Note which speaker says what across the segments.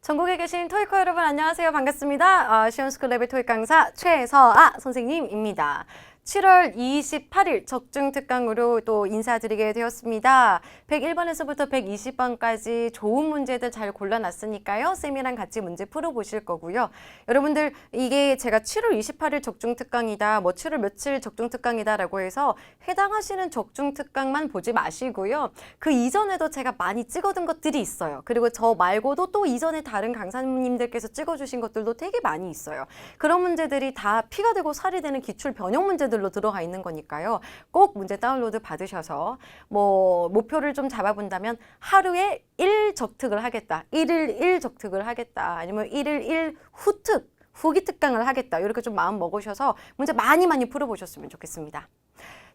Speaker 1: 전국에 계신 토익커 여러분 안녕하세요. 반갑습니다. 시험스쿨랩의 토익 강사 최서아 선생님입니다. 7월 28일 적중특강으로 또 인사드리게 되었습니다. 101번에서부터 120번까지 좋은 문제들 잘 골라놨으니까요. 쌤이랑 같이 문제 풀어보실 거고요. 여러분들 이게 제가 7월 28일 적중특강이다, 뭐 7월 며칠 적중특강이다 라고 해서 해당하시는 적중특강만 보지 마시고요. 그 이전에도 제가 많이 찍어둔 것들이 있어요. 그리고 저 말고도 또 이전에 다른 강사님들께서 찍어주신 것들도 되게 많이 있어요. 그런 문제들이 다 피가 되고 살이 되는 기출 변형 문제들로 들어가 있는 거니까요. 꼭 문제 다운로드 받으셔서 뭐 목표를 좀 잡아본다면 하루에 1적특을 하겠다. 1일 1적특을 하겠다. 아니면 1일 1 후특, 후기 특강을 하겠다. 이렇게 좀 마음 먹으셔서 문제 많이 풀어보셨으면 좋겠습니다.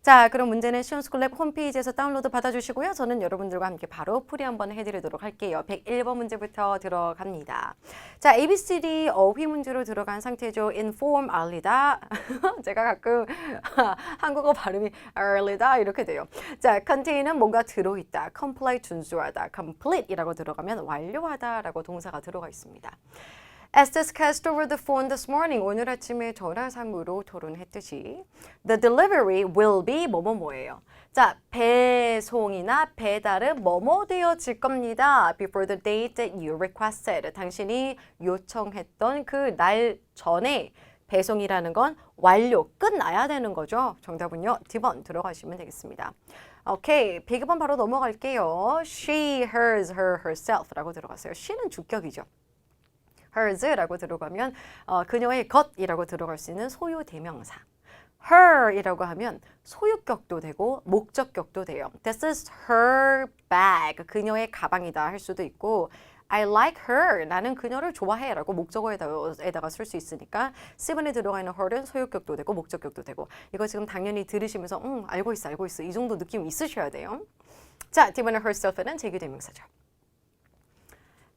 Speaker 1: 자, 그럼 문제는 시험스쿨랩 홈페이지에서 다운로드 받아주시고요. 저는 여러분들과 함께 바로 풀이 한번 해드리도록 할게요. 101번 문제부터 들어갑니다. 자, ABCD 어휘 문제로 들어간 상태죠. inform, 알리다. 제가 가끔 한국어 발음이 알리다 이렇게 돼요. 자, contain은 뭔가 들어있다. complete, 준수하다. complete이라고 들어가면 완료하다라고 동사가 들어가 있습니다. As discussed over the phone this morning, 오늘 아침에 전화상으로 토론했듯이 the delivery will be 뭐뭐뭐예요. 자, 배송이나 배달은 뭐뭐 되어질 겁니다. Before the date that you requested. 당신이 요청했던 그 날 전에 배송이라는 건 완료, 끝나야 되는 거죠. 정답은요. D번 들어가시면 되겠습니다. 오케이, 102번 바로 넘어갈게요. She, hers, her, herself라고 들어갔어요. she는 주격이죠. hers라고 들어가면 그녀의 것이라고 들어갈 수 있는 소유 대명사. her이라고 하면 소유격도 되고 목적격도 돼요. This is her bag. 그녀의 가방이다 할 수도 있고 I like her. 나는 그녀를 좋아해 라고 목적어에다가 쓸 수 있으니까 C번에 들어가 있는 her는 소유격도 되고 목적격도 되고 이거 지금 당연히 들으시면서 알고 있어. 이 정도 느낌 있으셔야 돼요. 자, D번에 herself는 제규대명사죠.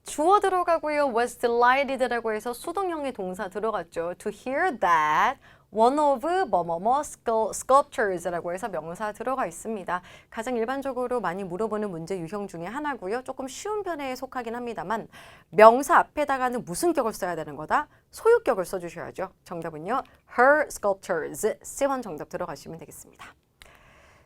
Speaker 1: 주어 들어가고요. was delighted라고 해서 수동형의 동사 들어갔죠. To hear that one of 뭐뭐뭐 sculptures라고 해서 명사 들어가 있습니다. 가장 일반적으로 많이 물어보는 문제 유형 중에 하나고요. 조금 쉬운 편에 속하긴 합니다만 명사 앞에다가는 무슨 격을 써야 되는 거다? 소유격을 써주셔야죠. 정답은요. her sculptures. C번 정답 들어가시면 되겠습니다.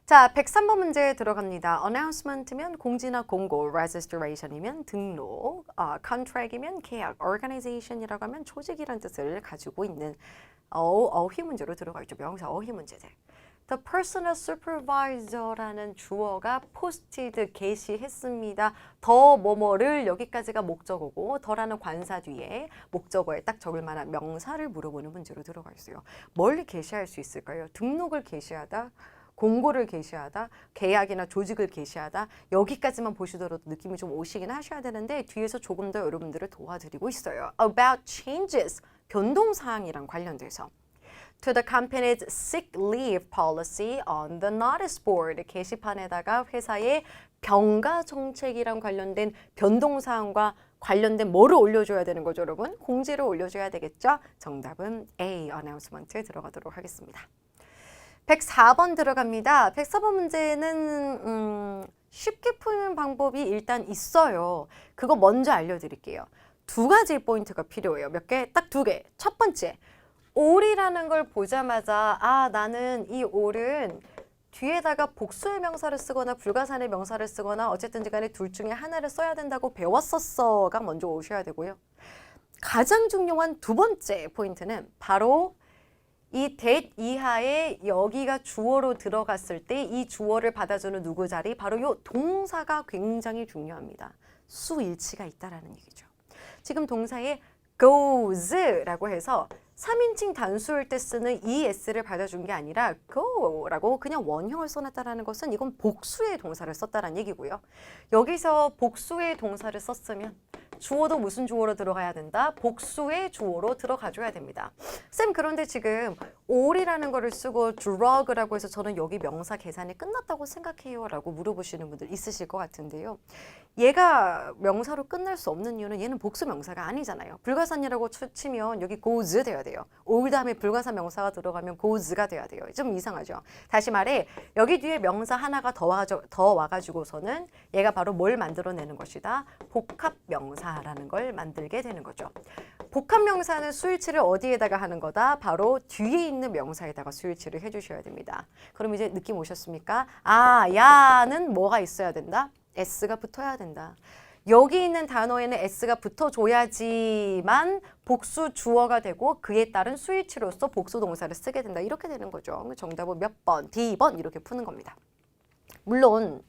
Speaker 1: 자, 103번 문제 들어갑니다. announcement면 공지나 공고, registration이면 등록, contract이면 계약, organization이라고 하면 조직이라는 뜻을 가지고 있는 어휘 문제로 들어가 있죠. 명사 어휘 문제들. The personal supervisor라는 주어가 posted 게시했습니다. 더 뭐뭐를 여기까지가 목적어고 더라는 관사 뒤에 목적어에 딱 적을 만한 명사를 물어보는 문제로 들어가 있어요. 뭘 게시할 수 있을까요? 등록을 게시하다. 공고를 게시하다, 계약이나 조직을 게시하다 여기까지만 보시더라도 느낌이 좀 오시긴 하셔야 되는데 뒤에서 조금 더 여러분들을 도와드리고 있어요. About changes, 변동사항이랑 관련돼서 To the company's sick leave policy on the notice board 게시판에다가 회사의 병가 정책이랑 관련된 변동사항과 관련된 뭐를 올려줘야 되는 거죠, 여러분? 공지를 올려줘야 되겠죠? 정답은 A, announcement에 들어가도록 하겠습니다. 104번 들어갑니다. 104번 문제는 쉽게 푸는 방법이 일단 있어요. 그거 먼저 알려드릴게요. 두 가지 포인트가 필요해요. 몇 개? 딱 두 개. 첫 번째, all이라는 걸 보자마자 나는 이 all은 뒤에다가 복수의 명사를 쓰거나 불가산의 명사를 쓰거나 어쨌든지 간에 둘 중에 하나를 써야 된다고 배웠었어가 먼저 오셔야 되고요. 가장 중요한 두 번째 포인트는 바로 이 that 이하에 여기가 주어로 들어갔을 때 이 주어를 받아주는 누구 자리 바로 이 동사가 굉장히 중요합니다. 수일치가 있다라는 얘기죠. 지금 동사에 goes라고 해서 3인칭 단수일 때 쓰는 ES를 받아준 게 아니라 go라고 그냥 원형을 써놨다라는 것은 이건 복수의 동사를 썼다라는 얘기고요. 여기서 복수의 동사를 썼으면 주어도 무슨 주어로 들어가야 된다? 복수의 주어로 들어가줘야 됩니다. 쌤, 그런데 지금 all이라는 거를 쓰고 drug라고 해서 저는 여기 명사 계산이 끝났다고 생각해요 라고 물어보시는 분들 있으실 것 같은데요. 얘가 명사로 끝날 수 없는 이유는 얘는 복수 명사가 아니잖아요. 불가산이라고 치면 여기 goes 돼야 돼요. all 다음에 불가산 명사가 들어가면 goes가 돼야 돼요. 좀 이상하죠. 다시 말해 여기 뒤에 명사 하나가 더 와가지고서는 얘가 바로 뭘 만들어내는 것이다? 복합 명사 명사라는 걸 만들게 되는 거죠. 복합 명사는 수일치를 어디에다가 하는 거다? 바로 뒤에 있는 명사에다가 수일치를 해주셔야 됩니다. 그럼 이제 느낌 오셨습니까? 아, 야는 뭐가 있어야 된다? s가 붙어야 된다. 여기 있는 단어에는 s가 붙어줘야지만 복수 주어가 되고 그에 따른 수일치로서 복수 동사를 쓰게 된다. 이렇게 되는 거죠. 정답은 몇 번, D번 이렇게 푸는 겁니다. 물론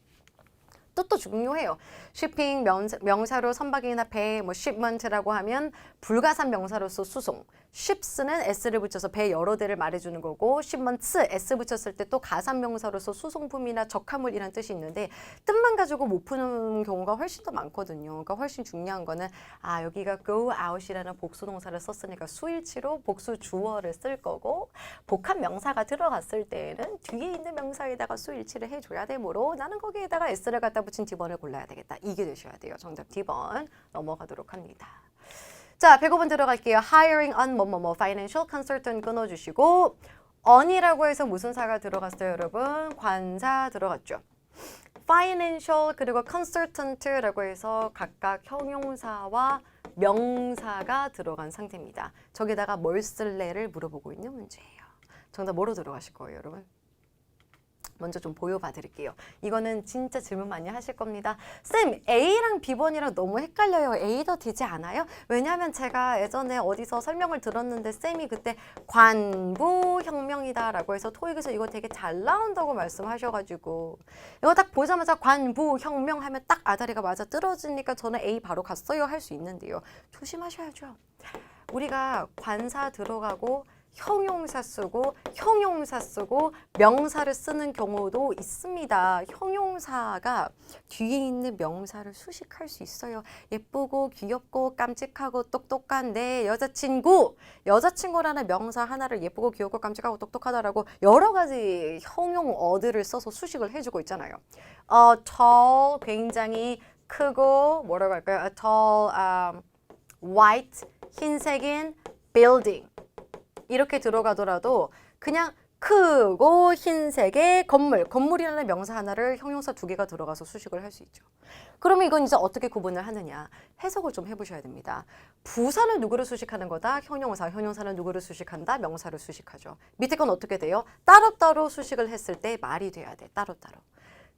Speaker 1: 뜻도 중요해요. shipping 명사로 선박이나 배, 뭐 shipment라고 하면 불가산 명사로서 수송. ships는 s를 붙여서 배 여러 대를 말해주는 거고 shipments s 붙였을 때 또 가산 명사로서 수송품이나 적화물이라는 뜻이 있는데 뜻만 가지고 못 푸는 경우가 훨씬 더 많거든요. 그러니까 훨씬 중요한 거는 아 여기가 go out이라는 복수 동사를 썼으니까 수일치로 복수 주어를 쓸 거고 복합 명사가 들어갔을 때에는 뒤에 있는 명사에다가 수일치를 해줘야 되므로 나는 거기에다가 s를 갖다 붙인 D번을 골라야 되겠다. 이게 되셔야 돼요. 정답 D번 넘어가도록 합니다. 자, 105번 들어갈게요. Hiring on 뭐뭐뭐 financial consultant 끊어주시고 on이라고 해서 무슨 사가 들어갔어요, 여러분? 관사 들어갔죠. financial 그리고 consultant라고 해서 각각 형용사와 명사가 들어간 상태입니다. 저기다가 뭘 쓸래를 물어보고 있는 문제예요. 정답 뭐로 들어가실 거예요, 여러분? 먼저 좀 보여봐 드릴게요. 이거는 진짜 질문 많이 하실 겁니다. 쌤, A랑 B번이랑 너무 헷갈려요. A 더 되지 않아요? 왜냐하면 제가 예전에 어디서 설명을 들었는데 쌤이 그때 관부혁명이다 라고 해서 토익에서 이거 되게 잘 나온다고 말씀하셔가지고 이거 딱 보자마자 관부혁명 하면 딱 아다리가 맞아 떨어지니까 저는 A 바로 갔어요 할 수 있는데요. 조심하셔야죠. 우리가 관사 들어가고 형용사 쓰고 명사를 쓰는 경우도 있습니다. 형용사가 뒤에 있는 명사를 수식할 수 있어요. 예쁘고 귀엽고 깜찍하고 똑똑한 내 여자친구라는 명사 하나를 예쁘고 귀엽고 깜찍하고 똑똑하다라고 여러 가지 형용어들을 써서 수식을 해주고 있잖아요. tall 굉장히 크고 뭐라고 할까요? tall, white 흰색인 building 이렇게 들어가더라도 그냥 크고 흰색의 건물이라는 명사 하나를 형용사 두 개가 들어가서 수식을 할 수 있죠. 그러면 이건 이제 어떻게 구분을 하느냐? 해석을 좀 해보셔야 됩니다. 부사는 누구를 수식하는 거다? 형용사는 누구를 수식한다? 명사를 수식하죠. 밑에 건 어떻게 돼요? 따로따로 수식을 했을 때 말이 돼야 돼. 따로따로.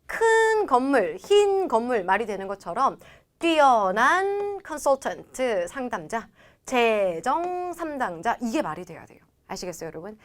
Speaker 1: 큰 건물, 흰 건물 말이 되는 것처럼 뛰어난 컨설턴트 상담자, 재정 3당자 이게 말이 돼야 돼요. 아시겠어요, 여러분?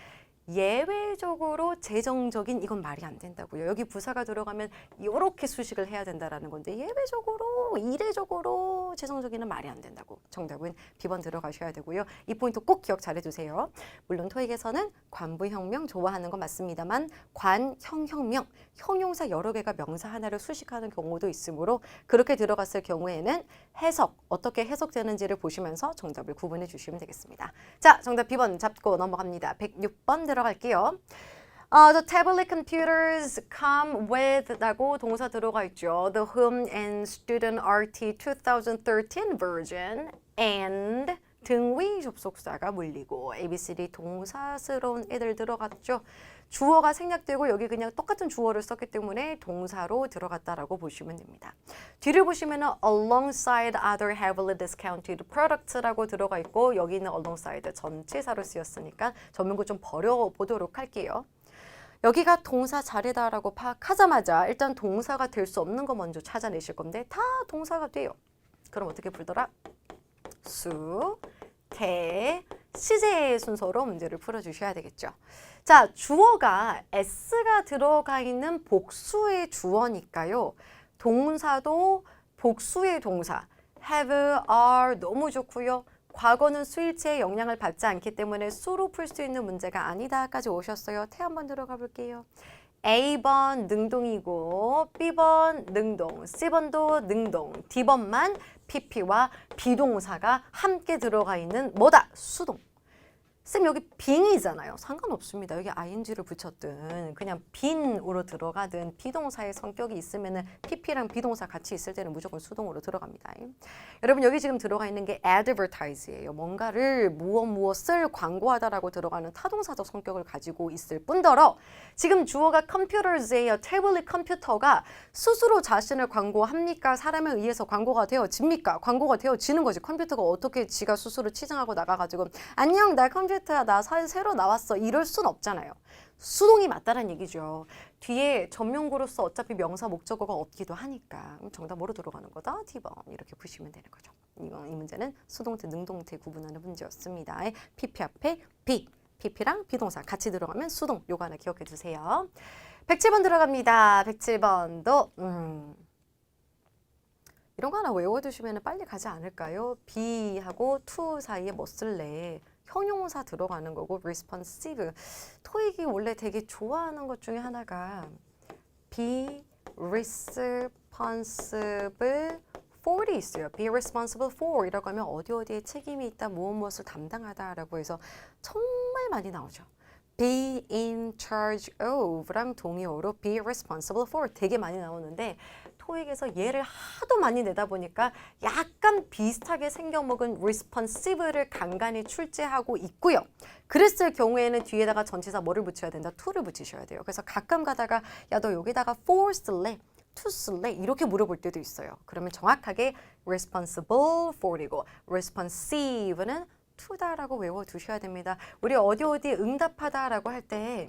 Speaker 1: 예외적으로 재정적인 이건 말이 안 된다고요. 여기 부사가 들어가면 이렇게 수식을 해야 된다라는 건데 예외적으로, 이례적으로 재정적인은 말이 안 된다고. 정답은 B번 들어가셔야 되고요. 이 포인트 꼭 기억 잘 해두세요. 물론 토익에서는 관부혁명 좋아하는 건 맞습니다만 관형혁명, 형용사 여러 개가 명사 하나를 수식하는 경우도 있으므로 그렇게 들어갔을 경우에는 해석, 어떻게 해석되는지를 보시면서 정답을 구분해 주시면 되겠습니다. 자, 정답 B번 잡고 넘어갑니다. 106번 들어갈게요. The tablet computers come with 라고 동사 들어가 있죠. The home and student RT 2013 version and 등위 접속사가 물리고 ABCD 동사스러운 애들 들어갔죠. 주어가 생략되고 여기 그냥 똑같은 주어를 썼기 때문에 동사로 들어갔다라고 보시면 됩니다. 뒤를 보시면은 alongside other heavily discounted products라고 들어가 있고 여기 있는 alongside 전치사로 쓰였으니까 전문구 좀 버려보도록 할게요. 여기가 동사 자리다라고 파악하자마자 일단 동사가 될 수 없는 거 먼저 찾아내실 건데 다 동사가 돼요. 그럼 어떻게 풀더라? 수, 태, 시제의 순서로 문제를 풀어주셔야 되겠죠. 자, 주어가 s가 들어가 있는 복수의 주어니까요. 동사도 복수의 동사 have, are 너무 좋고요. 과거는 수일치의 영향을 받지 않기 때문에 수로 풀 수 있는 문제가 아니다까지 오셨어요. 태 한번 들어가 볼게요. A번 능동이고 B번 능동, C번도 능동, D번만 PP와 비동사가 함께 들어가 있는 뭐다? 수동. 쌤 여기 빙이잖아요. 상관없습니다. 여기 ing를 붙였든 그냥 빈으로 들어가든 비동사의 성격이 있으면은 pp랑 비동사 같이 있을 때는 무조건 수동으로 들어갑니다. 여러분 여기 지금 들어가 있는 게 advertise예요. 뭔가를 무엇을 광고하다라고 들어가는 타동사적 성격을 가지고 있을 뿐더러 지금 주어가 computers예요. 태블릿 컴퓨터가 스스로 자신을 광고합니까? 사람에 의해서 광고가 되어집니까? 광고가 되어지는 거지. 컴퓨터가 어떻게 지가 스스로 치장하고 나가가지고 안녕 나 컴퓨터야 나 새로 나왔어 이럴 순 없잖아요. 수동이 맞다는 얘기죠. 뒤에 전명구로서 어차피 명사 목적어가 없기도 하니까 정답 뭐로 들어가는 거다? T번 이렇게 보시면 되는 거죠. 이 문제는 수동태 능동태 구분하는 문제였습니다. PP 앞에 B, PP랑 비동사 같이 들어가면 수동 요거 하나 기억해 두세요. 107번 들어갑니다. 107번도 이런 거 하나 외워두시면 빨리 가지 않을까요? Be하고 to 사이에 뭐 쓸래? 형용사 들어가는 거고 responsive. 토익이 원래 되게 좋아하는 것 중에 하나가 be responsible for이 있어요. be responsible for 이라고 하면 어디에 책임이 있다, 무엇을 담당하다라고 해서 정말 많이 나오죠. be in charge of랑 동의어로 be responsible for 되게 많이 나오는데 토익에서 얘를 하도 많이 내다 보니까 약간 비슷하게 생겨먹은 responsive를 간간히 출제하고 있고요. 그랬을 경우에는 뒤에다가 전치사 뭐를 붙여야 된다? to를 붙이셔야 돼요. 그래서 가끔 가다가 야 너 여기다가 for 쓸래? to 쓸래? 이렇게 물어볼 때도 있어요. 그러면 정확하게 responsible for이고 responsive는 to다라고 외워두셔야 됩니다. 우리 어디 응답하다라고 할 때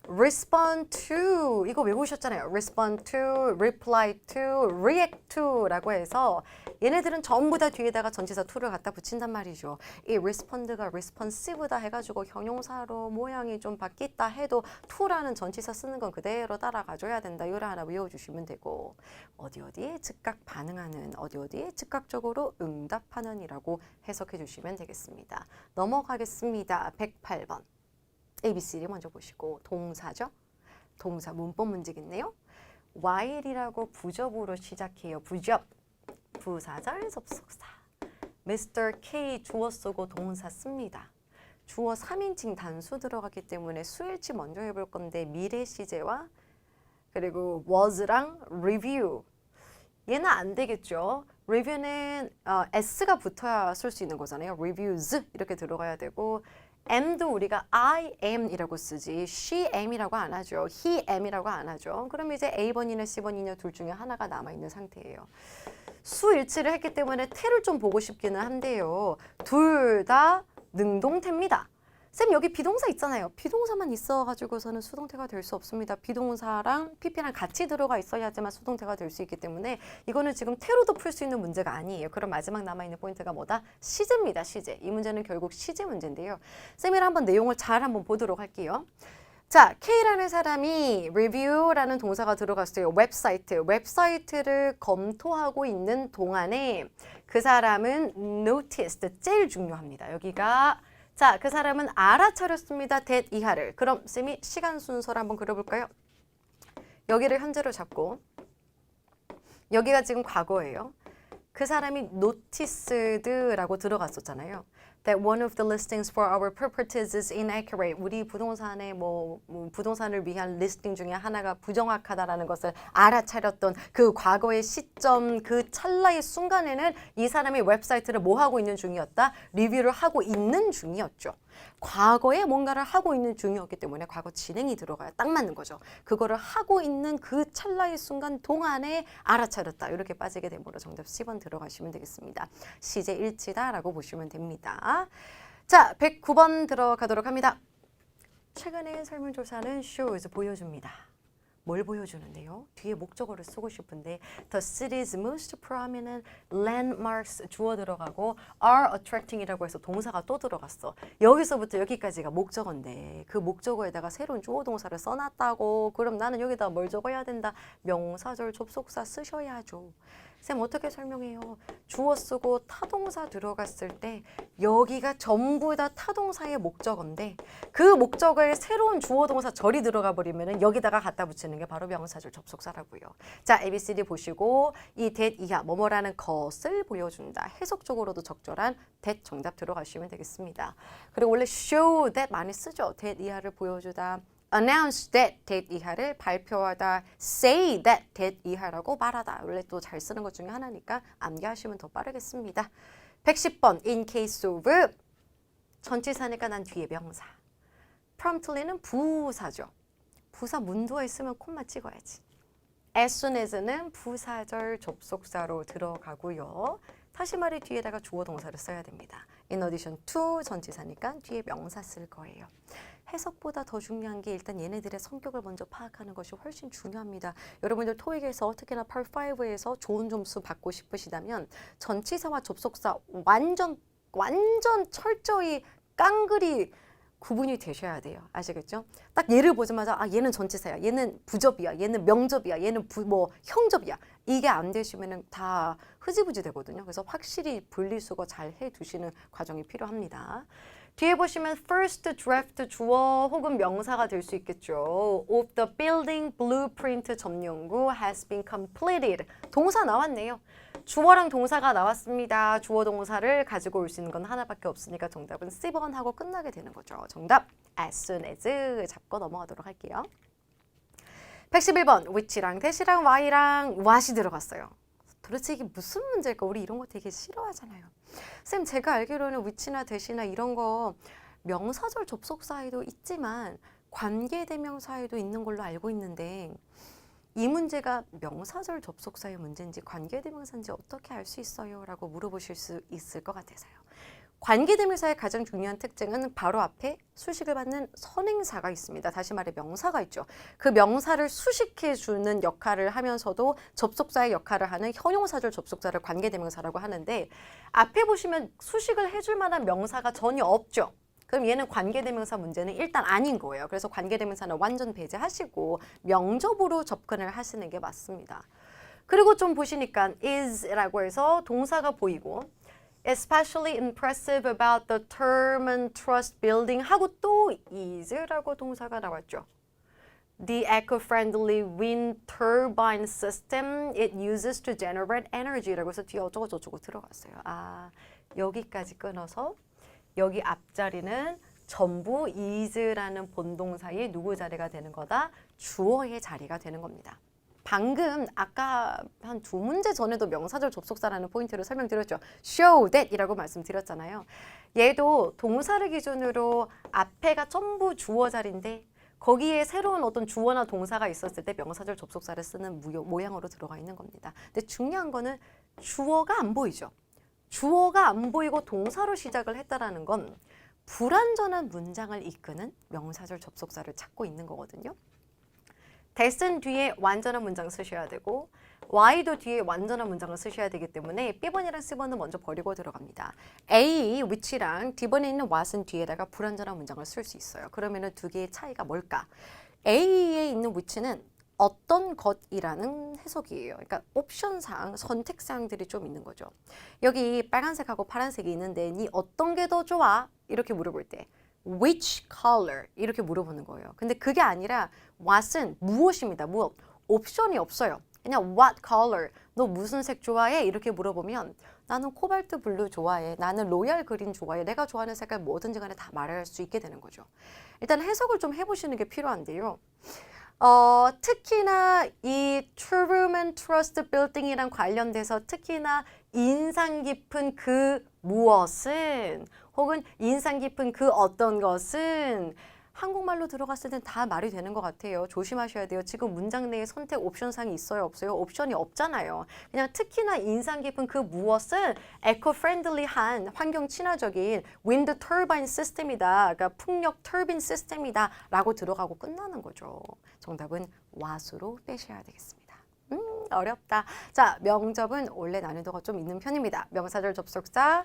Speaker 1: respond to 이거 외우셨잖아요. respond to, reply to, react to 라고 해서 얘네들은 전부 다 뒤에다가 전치사 to를 갖다 붙인단 말이죠. 이 respond가 responsive다 해가지고 형용사로 모양이 좀 바뀌었다 해도 to라는 전치사 쓰는 건 그대로 따라가줘야 된다. 이거 하나 외워주시면 되고 어디에 즉각 반응하는 어디에 즉각적으로 응답하는 이라고 해석해 주시면 되겠습니다. 넘어가겠습니다. 108번. ABCD 먼저 보시고 동사죠. 동사 문법 문제겠네요. while이라고 부접으로 시작해요. 부접. 부사절 접속사. Mr. K 주어 쓰고 동사 씁니다. 주어 3인칭 단수 들어갔기 때문에 수일치 먼저 해볼 건데 미래 시제와 그리고 was랑 review. 얘는 안 되겠죠. review는 s가 붙어야 쓸 수 있는 거잖아요. reviews 이렇게 들어가야 되고 am도 우리가 I am이라고 쓰지 she am이라고 안 하죠. he am이라고 안 하죠. 그럼 이제 A번이나 C번이냐 둘 중에 하나가 남아있는 상태예요. 수일치를 했기 때문에 태를 좀 보고 싶기는 한데요. 둘 다 능동태입니다. 쌤 여기 비동사 있잖아요. 비동사만 있어가지고서는 수동태가 될 수 없습니다. 비동사랑 PP랑 같이 들어가 있어야지만 수동태가 될 수 있기 때문에 이거는 지금 태로도 풀 수 있는 문제가 아니에요. 그럼 마지막 남아있는 포인트가 뭐다? 시제입니다. 시제. 이 문제는 결국 시제 문제인데요. 쌤이랑 한번 내용을 잘 한번 보도록 할게요. 자, K라는 사람이 review라는 동사가 들어갔어요. 웹사이트를 검토하고 있는 동안에 그 사람은 noticed, 제일 중요합니다. 여기가 자, 그 사람은 알아차렸습니다. that 이하를. 그럼 쌤이 시간 순서를 한번 그려볼까요? 여기를 현재로 잡고 여기가 지금 과거예요. 그 사람이 noticed라고 들어갔었잖아요. That one of the listings for our properties is inaccurate. 우리 부동산의 부동산을 위한 리스팅 중에 하나가 부정확하다라는 것을 알아차렸던 그 과거의 시점, 그 찰나의 순간에는 이 사람이 웹사이트를 뭐 하고 있는 중이었다? 리뷰를 하고 있는 중이었죠. 과거에 뭔가를 하고 있는 중이었기 때문에 과거 진행이 들어가야 딱 맞는 거죠. 그거를 하고 있는 그 찰나의 순간 동안에 알아차렸다. 이렇게 빠지게 되므로 정답 10번 들어가시면 되겠습니다. 시제 일치다라고 보시면 됩니다. 자, 109번 들어가도록 합니다. 최근의 설문조사는 shows 보여줍니다. 뭘 보여주는데요? 뒤에 목적어를 쓰고 싶은데 The city's most prominent landmarks 주어 들어가고 are attracting이라고 해서 동사가 또 들어갔어. 여기서부터 여기까지가 목적어인데 그 목적어에다가 새로운 주어 동사를 써놨다고. 그럼 나는 여기다 뭘 적어야 된다? 명사절 접속사 쓰셔야죠. 쌤 어떻게 설명해요? 주어 쓰고 타동사 들어갔을 때 여기가 전부 다 타동사의 목적어인데 그 목적어에 새로운 주어 동사 절이 들어가 버리면 여기다가 갖다 붙이는 게 바로 명사절 접속사라고요. 자, ABCD 보시고 이 that 이하 뭐뭐라는 것을 보여준다. 해석적으로도 적절한 that 정답 들어가시면 되겠습니다. 그리고 원래 show that 많이 쓰죠. that 이하를 보여주다. announce that 이하를 발표하다, say that 이하라고 말하다. 원래 또 잘 쓰는 것 중에 하나니까 암기하시면 더 빠르겠습니다. 110번 in case of 전치사니까 난 뒤에 명사. promptly는 부사죠. 부사 문도에 있으면 콤마 찍어야지. as soon as는 부사절 접속사로 들어가고요. 다시 말해 뒤에다가 주어 동사를 써야 됩니다. in addition to 전치사니까 뒤에 명사 쓸 거예요. 해석보다 더 중요한 게 일단 얘네들의 성격을 먼저 파악하는 것이 훨씬 중요합니다. 여러분들 토익에서 특히나 Part 5에서 좋은 점수 받고 싶으시다면 전치사와 접속사 완전 철저히 깡그리 구분이 되셔야 돼요. 아시겠죠? 딱 얘를 보자마자 아 얘는 전치사야, 얘는 부접이야, 얘는 명접이야, 얘는 형접이야. 이게 안 되시면은 다 흐지부지 되거든요. 그래서 확실히 분리수거 잘 해두시는 과정이 필요합니다. 뒤에 보시면 first draft 주어 혹은 명사가 될 수 있겠죠. Of the building blueprint 점연구 has been completed. 동사 나왔네요. 주어랑 동사가 나왔습니다. 주어 동사를 가지고 올 수 있는 건 하나밖에 없으니까 정답은 C번 하고 끝나게 되는 거죠. 정답 as soon as 잡고 넘어가도록 할게요. 111번 which랑 that이랑 why랑 what이 들어갔어요. 도대체 이게 무슨 문제일까? 우리 이런 거 되게 싫어하잖아요. 쌤 제가 알기로는 which나 that이나 이런 거 명사절 접속사에도 있지만 관계대명사에도 있는 걸로 알고 있는데 이 문제가 명사절 접속사의 문제인지 관계대명사인지 어떻게 알 수 있어요? 라고 물어보실 수 있을 것 같아서요. 관계대명사의 가장 중요한 특징은 바로 앞에 수식을 받는 선행사가 있습니다. 다시 말해 명사가 있죠. 그 명사를 수식해주는 역할을 하면서도 접속사의 역할을 하는 형용사절 접속사를 관계대명사라고 하는데 앞에 보시면 수식을 해줄 만한 명사가 전혀 없죠. 그럼 얘는 관계대명사 문제는 일단 아닌 거예요. 그래서 관계대명사는 완전 배제하시고 명접으로 접근을 하시는 게 맞습니다. 그리고 좀 보시니까 is라고 해서 동사가 보이고 especially impressive about the Terman Trust Building 하고 또 is라고 동사가 나왔죠. The eco-friendly wind turbine system it uses to generate energy라고 해서 뒤에 어쩌고 저쩌고 들어갔어요. 아, 여기까지 끊어서 여기 앞자리는 전부 is라는 본동사의 누구 자리가 되는 거다? 주어의 자리가 되는 겁니다. 방금 아까 한 두 문제 전에도 명사절 접속사라는 포인트를 설명드렸죠. show that 이라고 말씀드렸잖아요. 얘도 동사를 기준으로 앞에가 전부 주어 자리인데 거기에 새로운 어떤 주어나 동사가 있었을 때 명사절 접속사를 쓰는 모양으로 들어가 있는 겁니다. 근데 중요한 거는 주어가 안 보이죠. 주어가 안 보이고 동사로 시작을 했다라는 건 불완전한 문장을 이끄는 명사절 접속사를 찾고 있는 거거든요. that은 뒤에 완전한 문장 쓰셔야 되고 why도 뒤에 완전한 문장을 쓰셔야 되기 때문에 B번이랑 C번은 먼저 버리고 들어갑니다. A, which랑 D번에 있는 what은 뒤에다가 불완전한 문장을 쓸 수 있어요. 그러면 두 개의 차이가 뭘까? A에 있는 which는 어떤 것이라는 해석이에요. 그러니까 옵션사항, 선택사항들이 좀 있는 거죠. 여기 빨간색하고 파란색이 있는데 니 어떤 게 더 좋아? 이렇게 물어볼 때 which color 이렇게 물어보는 거예요. 근데 그게 아니라 what은 무엇입니다. 무엇? 옵션이 없어요. 그냥 what color? 너 무슨 색 좋아해? 이렇게 물어보면 나는 코발트 블루 좋아해. 나는 로얄 그린 좋아해. 내가 좋아하는 색깔 뭐든지 간에 다 말할 수 있게 되는 거죠. 일단 해석을 좀 해보시는 게 필요한데요. 특히나 이 Truman Trust Building이랑 관련돼서 특히나 인상 깊은 그 무엇은 혹은 인상 깊은 그 어떤 것은 한국말로 들어갔을 땐 다 말이 되는 것 같아요. 조심하셔야 돼요. 지금 문장 내에 선택 옵션상이 있어요? 없어요? 옵션이 없잖아요. 그냥 특히나 인상 깊은 그 무엇은 에코프렌들리한 환경 친화적인 윈드 터빈 시스템이다. 그러니까 풍력 터빈 시스템이다. 라고 들어가고 끝나는 거죠. 정답은 what으로 빼셔야 되겠습니다. 어렵다. 자, 명접은 원래 난이도가 좀 있는 편입니다. 명사절 접속사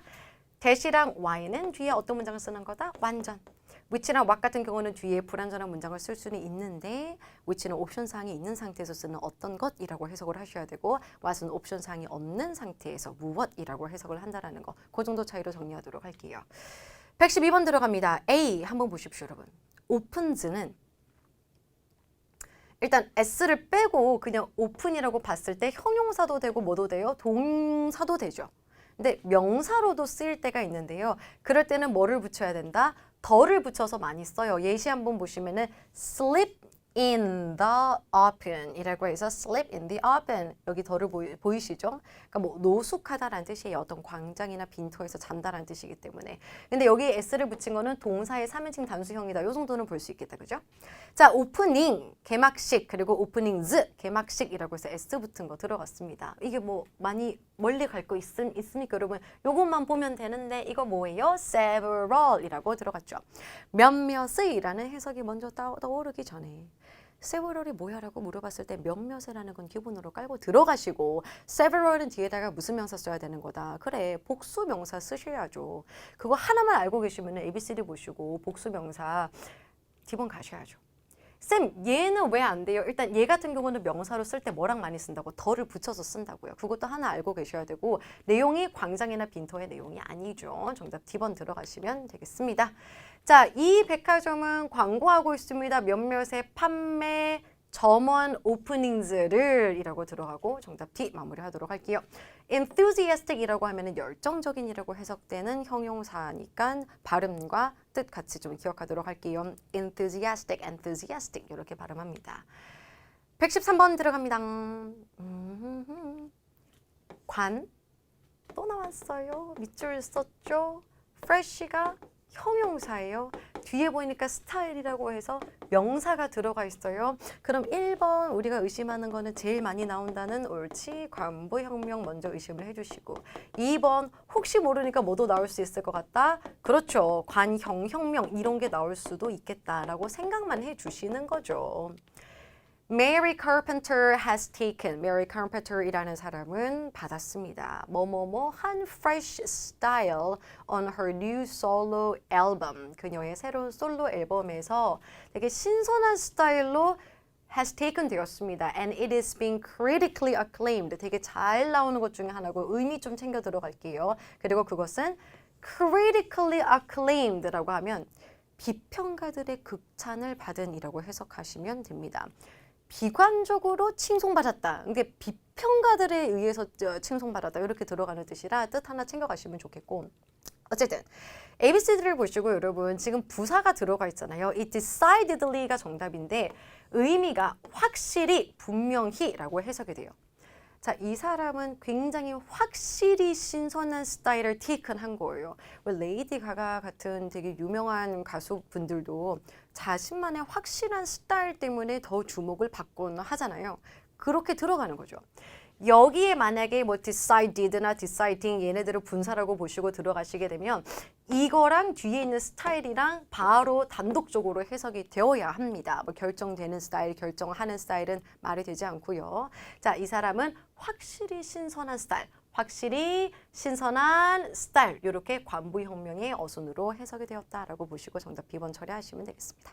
Speaker 1: that이랑 why는 뒤에 어떤 문장을 쓰는 거다? 완전. which나 what 같은 경우는 뒤에 불완전한 문장을 쓸 수는 있는데 which는 옵션 사항이 있는 상태에서 쓰는 어떤 것이라고 해석을 하셔야 되고 what은 옵션 사항이 없는 상태에서 무엇이라고 해석을 한다라는 거. 그 정도 차이로 정리하도록 할게요. 112번 들어갑니다. A 한번 보십시오, 여러분. opens는 일단 s를 빼고 그냥 open이라고 봤을 때 형용사도 되고 뭐도 돼요? 동사도 되죠. 근데 명사로도 쓰일 때가 있는데요. 그럴 때는 뭐를 붙여야 된다? 더를 붙여서 많이 써요. 예시 한번 보시면은 slip in the open 이라고 해서 slip in the open 여기 더를 보이시죠? 그러니까 뭐 노숙하다라는 뜻이에요. 어떤 광장이나 빈터에서 잔다라는 뜻이기 때문에. 근데 여기 s를 붙인 거는 동사의 3인칭 단수형이다. 요 정도는 볼 수 있겠다. 그죠? 자, 오프닝 개막식 그리고 오프닝즈 개막식이라고 해서 s 붙은 거 들어갔습니다. 이게 뭐 많이 멀리 갈 거 있습니까, 여러분? 요것만 보면 되는데 이거 뭐예요? several이라고 들어갔죠. 몇몇의라는 해석이 먼저 떠오르기 전에 several이 뭐야 라고 물어봤을 때 몇몇이라는 건 기본으로 깔고 들어가시고 several은 뒤에다가 무슨 명사 써야 되는 거다. 그래, 복수 명사 쓰셔야죠. 그거 하나만 알고 계시면 ABCD 보시고 복수 명사 기본 가셔야죠. 쌤, 얘는 왜 안 돼요? 일단 얘 같은 경우는 명사로 쓸 때 뭐랑 많이 쓴다고? 더를 붙여서 쓴다고요. 그것도 하나 알고 계셔야 되고 내용이 광장이나 빈터의 내용이 아니죠. 정답 D번 들어가시면 되겠습니다. 자, 이 백화점은 광고하고 있습니다. 몇몇의 판매 점원 오프닝즈를 이라고 들어가고 정답 D 마무리하도록 할게요. enthusiastic이라고 하면은 열정적인이라고 해석되는 형용사니까 발음과 뜻 같이 좀 기억하도록 할게요. enthusiastic, enthusiastic 이렇게 발음합니다. 113번 들어갑니다. 관 또 나왔어요. 밑줄 썼죠. fresh가 형용사예요. 뒤에 보니까 스타일이라고 해서 명사가 들어가 있어요. 그럼 1번 우리가 의심하는 거는 제일 많이 나온다는 옳지 관부혁명 먼저 의심을 해주시고 2번 혹시 모르니까 뭐도 나올 수 있을 것 같다. 그렇죠. 관형혁명 이런 게 나올 수도 있겠다라고 생각만 해주시는 거죠. Mary Carpenter has taken. Mary Carpenter이라는 사람은 받았습니다. 뭐뭐뭐 한 fresh style on her new solo album. 그녀의 새로운 솔로 앨범에서 되게 신선한 스타일로 has taken 되었습니다. And it is being critically acclaimed. 되게 잘 나오는 것 중에 하나고 의미 좀 챙겨 들어갈게요. 그리고 그것은 critically acclaimed라고 하면 비평가들의 극찬을 받은이라고 해석하시면 됩니다. 비관적으로 칭송받았다. 이게 비평가들에 의해서 칭송받았다. 이렇게 들어가는 뜻이라 뜻 하나 챙겨가시면 좋겠고 어쨌든 ABCD를 보시고 여러분 지금 부사가 들어가 있잖아요. It decidedly가 정답인데 의미가 확실히 분명히 라고 해석이 돼요. 자, 이 사람은 굉장히 확실히 신선한 스타일을 테이크한 거예요. 레이디 가가 같은 되게 유명한 가수분들도 자신만의 확실한 스타일 때문에 더 주목을 받곤 하잖아요. 그렇게 들어가는 거죠. 여기에 만약에 뭐 decided나 deciding 얘네들을 분사라고 보시고 들어가시게 되면 이거랑 뒤에 있는 스타일이랑 바로 단독적으로 해석이 되어야 합니다. 뭐 결정되는 스타일, 결정하는 스타일은 말이 되지 않고요. 자, 이 사람은 확실히 신선한 스타일, 확실히 신선한 스타일 이렇게 관부혁명의 어순으로 해석이 되었다라고 보시고 정답 B번 처리하시면 되겠습니다.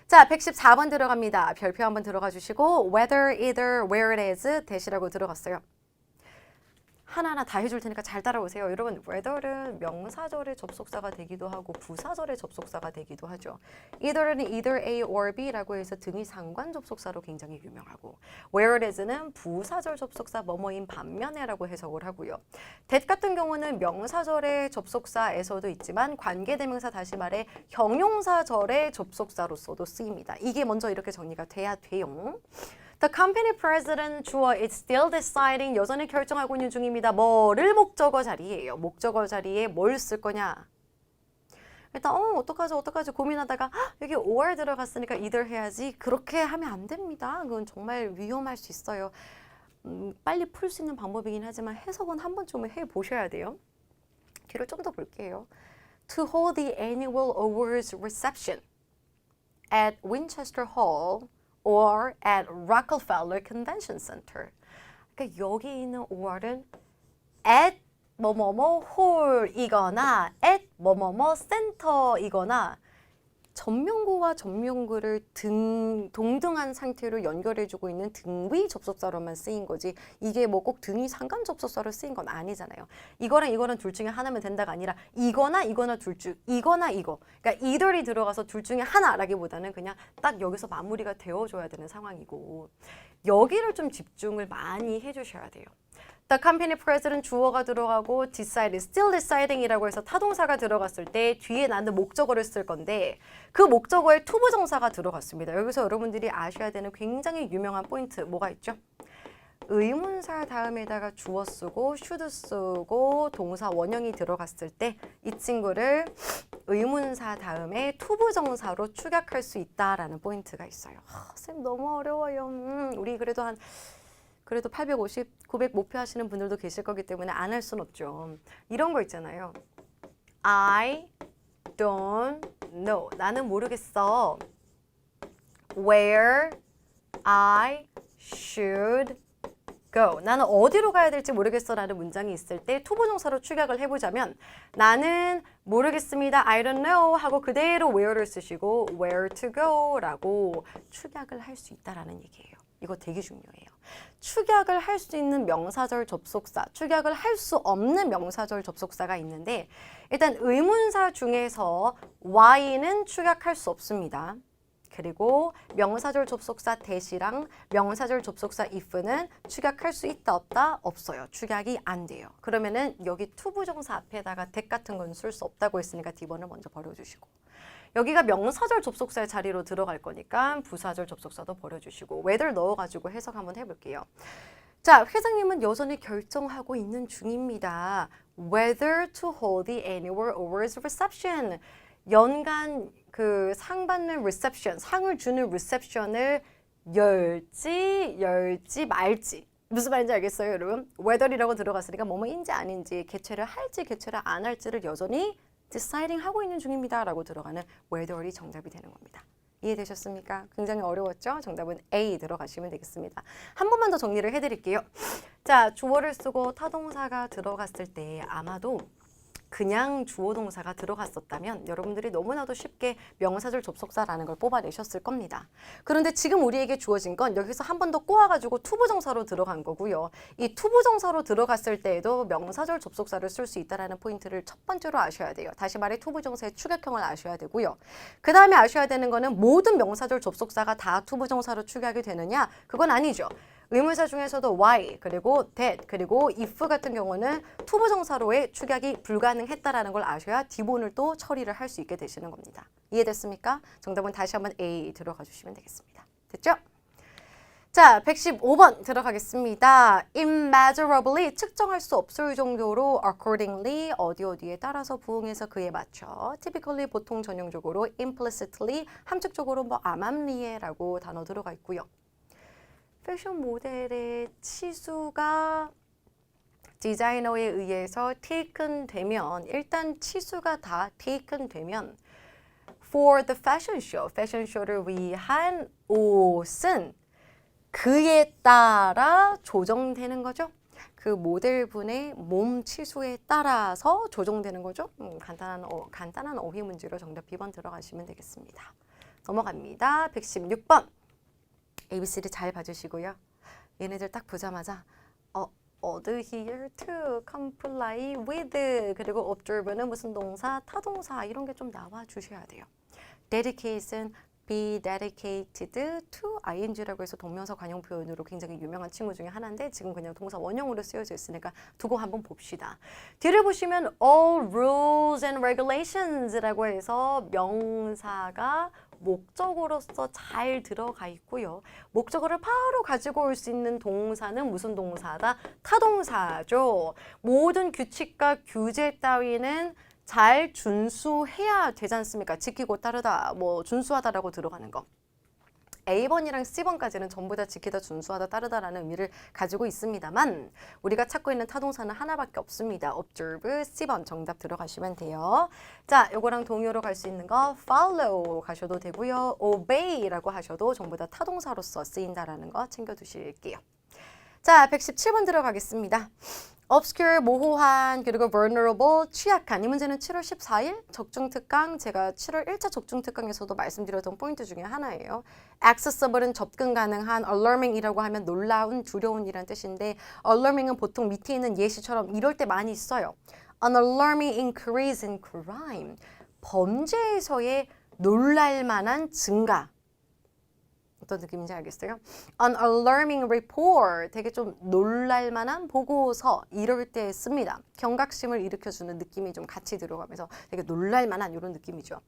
Speaker 1: 자, 114번 들어갑니다. 별표 한번 들어가 주시고 whether, either, where it is 대시라고 들어갔어요. 하나하나 다 해줄 테니까 잘 따라오세요. 여러분, whether는 명사절의 접속사가 되기도 하고 부사절의 접속사가 되기도 하죠. either는 either A or B라고 해서 등위 상관 접속사로 굉장히 유명하고 where it is는 부사절 접속사 뭐뭐인 반면에라고 해석을 하고요. that 같은 경우는 명사절의 접속사에서도 있지만 관계대명사 다시 말해 형용사절의 접속사로서도 쓰입니다. 이게 먼저 이렇게 정리가 돼야 돼요. The company president 주어 is still deciding 여전히 결정하고 있는 중입니다. 뭐를 목적어 자리예요. 목적어 자리에 뭘 쓸 거냐. 일단 어떡하지 고민하다가 여기 or 들어갔으니까 either 해야지. 그렇게 하면 안 됩니다. 그건 정말 위험할 수 있어요. 빨리 풀 수 있는 방법이긴 하지만 해석은 한 번쯤은 해보셔야 돼요. 뒤를 좀 더 볼게요. To hold the annual awards reception at Winchester Hall or at Rockefeller Convention Center. 그러니까 여기 있는 or은 at 뭐뭐뭐 홀이거나 at 뭐뭐뭐 센터이거나 전명구와 전명구를 동등한 상태로 연결해주고 있는 등위 접속사로만 쓰인 거지 이게 뭐 꼭 등위 상관 접속사로 쓰인 건 아니잖아요. 이거랑 이거는 둘 중에 하나면 된다가 아니라 이거나 이거나 둘 중 이거나 이거 그러니까 either이 들어가서 둘 중에 하나라기보다는 그냥 딱 여기서 마무리가 되어줘야 되는 상황이고 여기를 좀 집중을 많이 해주셔야 돼요. The company president 주어가 들어가고 decide, still deciding이라고 해서 타동사가 들어갔을 때 뒤에 나는 목적어를 쓸 건데 그 목적어에 투부정사가 들어갔습니다. 여기서 여러분들이 아셔야 되는 굉장히 유명한 포인트 뭐가 있죠? 의문사 다음에다가 주어 쓰고 should 쓰고 동사 원형이 들어갔을 때 이 친구를 의문사 다음에 투부정사로 축약할 수 있다라는 포인트가 있어요. 쌤 너무 어려워요. 우리 그래도 850, 900 목표하시는 분들도 계실 거기 때문에 안 할 순 없죠. 이런 거 있잖아요. I don't know. 나는 모르겠어. Where I should go. 나는 어디로 가야 될지 모르겠어 라는 문장이 있을 때 투부정사로 축약을 해보자면 나는 모르겠습니다. I don't know 하고 그대로 where를 쓰시고 where to go 라고 축약을 할 수 있다라는 얘기예요. 이거 되게 중요해요. 축약을 할 수 있는 명사절 접속사, 축약을 할 수 없는 명사절 접속사가 있는데 일단 의문사 중에서 y는 축약할 수 없습니다. 그리고 명사절 접속사 that이랑 명사절 접속사 if는 축약할 수 있다 없다? 없어요. 축약이 안 돼요. 그러면은 여기 투부정사 앞에다가 that 같은 건 쓸 수 없다고 했으니까 D번을 먼저 버려주시고 여기가 명사절 접속사의 자리로 들어갈 거니까 부사절 접속사도 버려주시고 whether 넣어가지고 해석 한번 해볼게요. 자, 회장님은 여전히 결정하고 있는 중입니다. Whether to hold the annual awards reception. 연간 그 상 받는 reception, 상을 주는 reception을 열지 말지. 무슨 말인지 알겠어요, 여러분? whether이라고 들어갔으니까 뭐뭐인지 아닌지, 개최를 할지 개최를 안 할지를 여전히 deciding 하고 있는 중입니다 라고 들어가는 whether이 정답이 되는 겁니다. 이해되셨습니까? 굉장히 어려웠죠? 정답은 A 들어가시면 되겠습니다. 한 번만 더 정리를 해드릴게요. 자, 주어를 쓰고 타동사가 들어갔을 때 아마도 그냥 주어 동사가 들어갔었다면 여러분들이 너무나도 쉽게 명사절 접속사라는 걸 뽑아내셨을 겁니다. 그런데 지금 우리에게 주어진 건 여기서 한 번 더 꼬아가지고 투부정사로 들어간 거고요. 이 투부정사로 들어갔을 때에도 명사절 접속사를 쓸 수 있다는 포인트를 첫 번째로 아셔야 돼요. 다시 말해 투부정사의 축약형을 아셔야 되고요. 그 다음에 아셔야 되는 거는 모든 명사절 접속사가 다 투부정사로 축약이 되느냐? 그건 아니죠. 의문사 중에서도 why, 그리고 that, 그리고 if 같은 경우는 투부정사로의 축약이 불가능했다라는 걸 아셔야 D본을 또 처리를 할 수 있게 되시는 겁니다. 이해됐습니까? 정답은 다시 한번 A 들어가 주시면 되겠습니다. 됐죠? 자, 115번 들어가겠습니다. immeasurably, 측정할 수 없을 정도로 accordingly, 어디에 따라서 부응해서 그에 맞춰 typically, 보통 전형적으로 implicitly, 함축적으로 뭐 암암리에라고 단어 들어가 있고요. 패션 모델의 치수가 디자이너에 의해서 taken 되면 일단 치수가 다 taken 되면 for the fashion show, 패션쇼를 위한 옷은 그에 따라 조정되는 거죠. 그 모델분의 몸 치수에 따라서 조정되는 거죠. 간단한 어휘 문제로 정답 B번 들어가시면 되겠습니다. 넘어갑니다. 116번. ABC를 잘 봐주시고요. 얘네들 딱 보자마자 adhere to, comply with, 그리고 observe는 무슨 동사, 타동사 이런 게 좀 나와 주셔야 돼요. dedicate은 be dedicated to ing라고 해서 동명사 관용 표현으로 굉장히 유명한 친구 중에 하나인데 지금 그냥 동사 원형으로 쓰여져 있으니까 두고 한번 봅시다. 뒤를 보시면 all rules and regulations라고 해서 명사가 목적어로서 잘 들어가 있고요. 목적어를 바로 가지고 올 수 있는 동사는 무슨 동사다? 타동사죠. 모든 규칙과 규제 따위는 잘 준수해야 되지 않습니까? 지키고 따르다, 뭐 준수하다라고 들어가는 거. A번이랑 C번까지는 전부 다 지키다, 준수하다, 따르다라는 의미를 가지고 있습니다만 우리가 찾고 있는 타동사는 하나밖에 없습니다. observe, C번 정답 들어가시면 돼요. 자, 요거랑 동요로 갈 수 있는 거 follow 가셔도 되고요. obey라고 하셔도 전부 다 타동사로서 쓰인다라는 거 챙겨두실게요. 자, 117번 들어가겠습니다. obscure, 모호한, 그리고 vulnerable, 취약한. 이 문제는 7월 14일 적중특강, 제가 7월 1차 적중특강에서도 말씀드렸던 포인트 중에 하나예요. accessible은 접근 가능한, alarming이라고 하면 놀라운, 두려운이란 뜻인데 alarming은 보통 밑에 있는 예시처럼 이럴 때 많이 써요. An alarming increase in crime. 범죄에서의 놀랄만한 증가. 어떤 느낌인지 알겠어요? An alarming report, 되게 좀 놀랄만한 보고서 이럴 때 씁니다. 경각심을 일으켜주는 느낌이 좀 같이 들어가면서 되게 놀랄만한 이런 느낌이죠.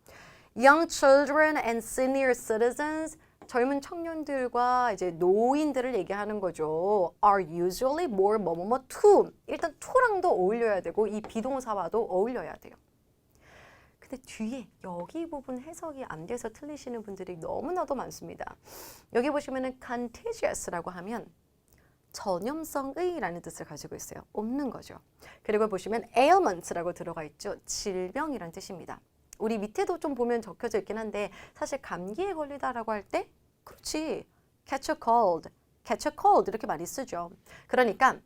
Speaker 1: Young children and senior citizens, 젊은 청년들과 이제 노인들을 얘기하는 거죠. Are usually more 뭐뭐뭐 to. 일단 to랑도 어울려야 되고 이 비동사와도 어울려야 돼요. 근데 뒤에 여기 부분 해석이 안 돼서 틀리시는 분들이 너무나도 많습니다. 여기 보시면은 contagious라고 하면 전염성의 라는 뜻을 가지고 있어요. 없는 거죠. 그리고 보시면 ailment라고 들어가 있죠. 질병이란 뜻입니다. 우리 밑에도 좀 보면 적혀져 있긴 한데 사실 감기에 걸리다라고 할 때 그렇지. catch a cold 이렇게 많이 쓰죠. 그러니까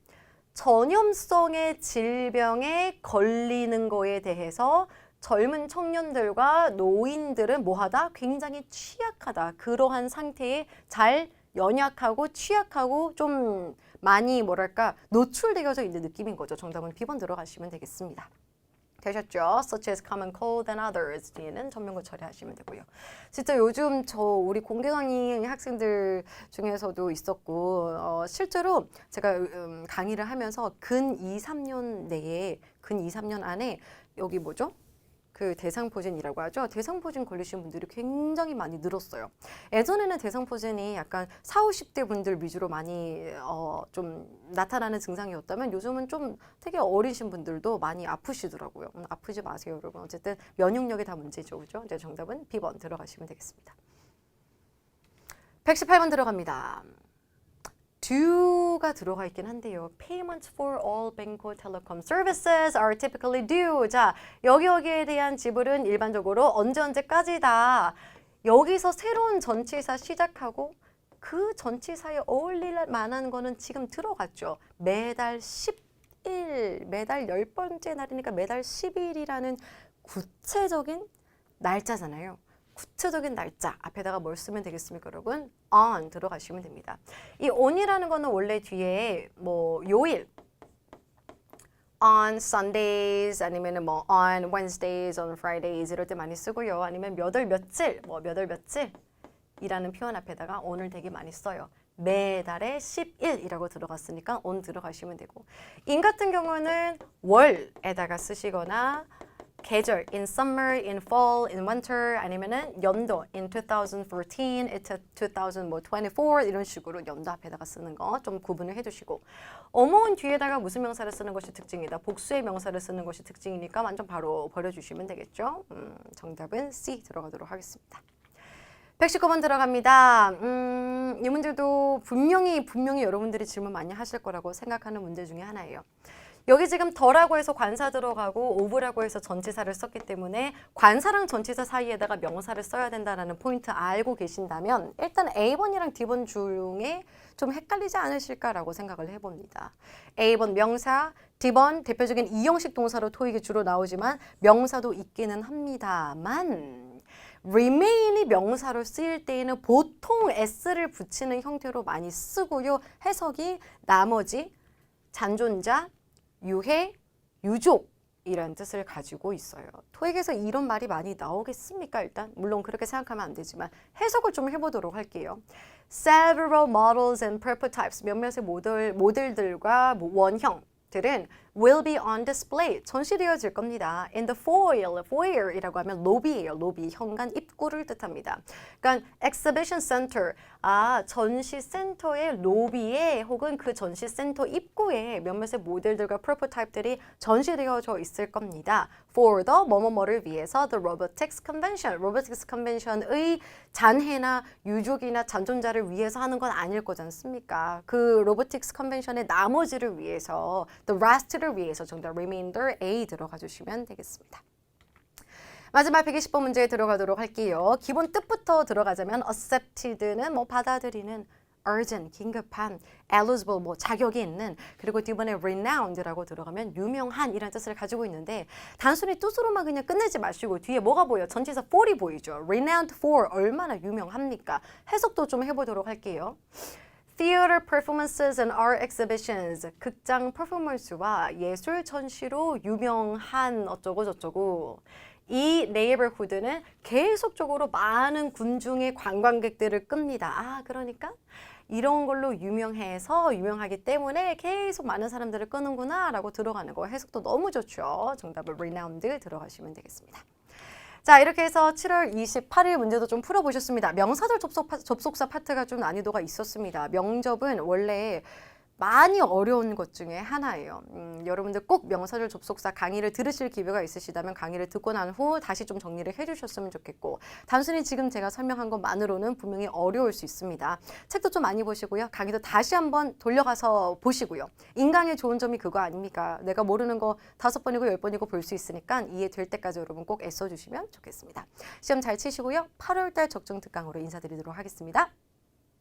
Speaker 1: 전염성의 질병에 걸리는 거에 대해서 젊은 청년들과 노인들은 뭐하다? 굉장히 취약하다. 그러한 상태에 잘 연약하고 취약하고 좀 많이 뭐랄까 노출되어져 있는 느낌인 거죠. 정답은 B번 들어가시면 되겠습니다. 되셨죠? Such as common cold and others. 뒤에는 전문구 처리하시면 되고요. 진짜 요즘 우리 공개 강의 학생들 중에서도 있었고 실제로 제가 강의를 하면서 근 2, 3년 안에 여기 뭐죠? 그 대상포진이라고 하죠. 대상포진 걸리신 분들이 굉장히 많이 늘었어요. 예전에는 대상포진이 약간 40, 50대 분들 위주로 많이 좀 나타나는 증상이었다면 요즘은 좀 되게 어리신 분들도 많이 아프시더라고요. 아프지 마세요, 여러분. 어쨌든 면역력이 다 문제죠. 그죠? 이제 정답은 B번 들어가시면 되겠습니다. 118번 들어갑니다. due가 들어가 있긴 한데요. Payments for all banco telecom services are typically due. 자, 여기에 대한 지불은 일반적으로 언제까지다. 여기서 새로운 전치사 시작하고 그 전치사에 어울릴 만한 거는 지금 들어갔죠. 매달 10일, 매달 10번째 날이니까 매달 10일이라는 구체적인 날짜잖아요. 구체적인 날짜 앞에다가 뭘 쓰면 되겠습니까, 여러분? on 들어가시면 됩니다. 이 on이라는 거는 원래 뒤에 뭐 요일 on Sundays 아니면은 뭐 on Wednesdays, on Fridays 이럴 때 많이 쓰고요. 아니면 몇 월 며칠, 뭐 몇 월 며칠이라는 표현 앞에다가 on을 되게 많이 써요. 매달의 10일이라고 들어갔으니까 on 들어가시면 되고 in 같은 경우는 월에다가 쓰시거나 계절, in summer, in fall, in winter, 아니면은 연도, in 2014, it's 2024 이런 식으로 연도 앞에다가 쓰는 거 좀 구분을 해주시고 어머운 뒤에다가 무슨 명사를 쓰는 것이 특징이다. 복수의 명사를 쓰는 것이 특징이니까 완전 바로 버려주시면 되겠죠. 정답은 C 들어가도록 하겠습니다. 119번 들어갑니다. 이 문제도 분명히 여러분들이 질문 많이 하실 거라고 생각하는 문제 중에 하나예요. 여기 지금 더라고 해서 관사 들어가고 오브라고 해서 전치사를 썼기 때문에 관사랑 전치사 사이에다가 명사를 써야 된다는 포인트 알고 계신다면 일단 A번이랑 D번 중에 좀 헷갈리지 않으실까라고 생각을 해봅니다. A번 명사, D번 대표적인 이형식 동사로 토익이 주로 나오지만 명사도 있기는 합니다만 remain이 명사로 쓰일 때에는 보통 s를 붙이는 형태로 많이 쓰고요. 해석이 나머지 잔존자, 유해, 유족이라는 뜻을 가지고 있어요. 토익에서 이런 말이 많이 나오겠습니까? 일단 물론 그렇게 생각하면 안 되지만 해석을 좀 해보도록 할게요. Several models and prototypes, 몇몇의 모델들과 원형들은 will be on display, 전시되어질 겁니다. In the foyer이라고 하면 로비예요. 로비, 현관 입구를 뜻합니다. 그러니까 exhibition center, 전시센터의 로비에 혹은 그 전시센터 입구에 몇몇의 모델들과 프로토타입들이 전시되어져 있을 겁니다. For the 뭐뭐뭐를 위해서 the robotics convention의 잔해나 유족이나 잔존자를 위해서 하는 건 아닐 거지 않습니까? 그 robotics convention의 나머지를 위해서 the rest를 위해서 정답 remainder A 들어가 주시면 되겠습니다. 마지막 120번 문제에 들어가도록 할게요. 기본 뜻부터 들어가자면 accepted는 뭐 받아들이는, urgent, 긴급한, eligible, 뭐 자격이 있는, 그리고 뒷번에 renowned라고 들어가면 유명한 이라는 뜻을 가지고 있는데 단순히 뜻으로만 그냥 끝내지 마시고 뒤에 뭐가 보여요? 전치사 for이 보이죠? renowned for, 얼마나 유명합니까? 해석도 좀 해보도록 할게요. Theater performances and art exhibitions. 극장 퍼포먼스와 예술 전시로 유명한 어쩌고 저쩌고. 이 neighborhood는 계속적으로 많은 군중의 관광객들을 끕니다. 그러니까 이런 걸로 유명하기 때문에 계속 많은 사람들을 끄는구나 라고 들어가는 거. 해석도 너무 좋죠. 정답은 renowned 들어가시면 되겠습니다. 자, 이렇게 해서 7월 28일 문제도 좀 풀어보셨습니다. 명사절 접속사 파트가 좀 난이도가 있었습니다. 명접은 원래 많이 어려운 것 중에 하나예요. 여러분들 꼭 명사절 접속사 강의를 들으실 기회가 있으시다면 강의를 듣고 난 후 다시 좀 정리를 해주셨으면 좋겠고 단순히 지금 제가 설명한 것만으로는 분명히 어려울 수 있습니다. 책도 좀 많이 보시고요. 강의도 다시 한번 돌려가서 보시고요. 인강의 좋은 점이 그거 아닙니까? 내가 모르는 거 5번이고 10번이고 볼 수 있으니까 이해될 때까지 여러분 꼭 애써주시면 좋겠습니다. 시험 잘 치시고요. 8월달 적중 특강으로 인사드리도록 하겠습니다.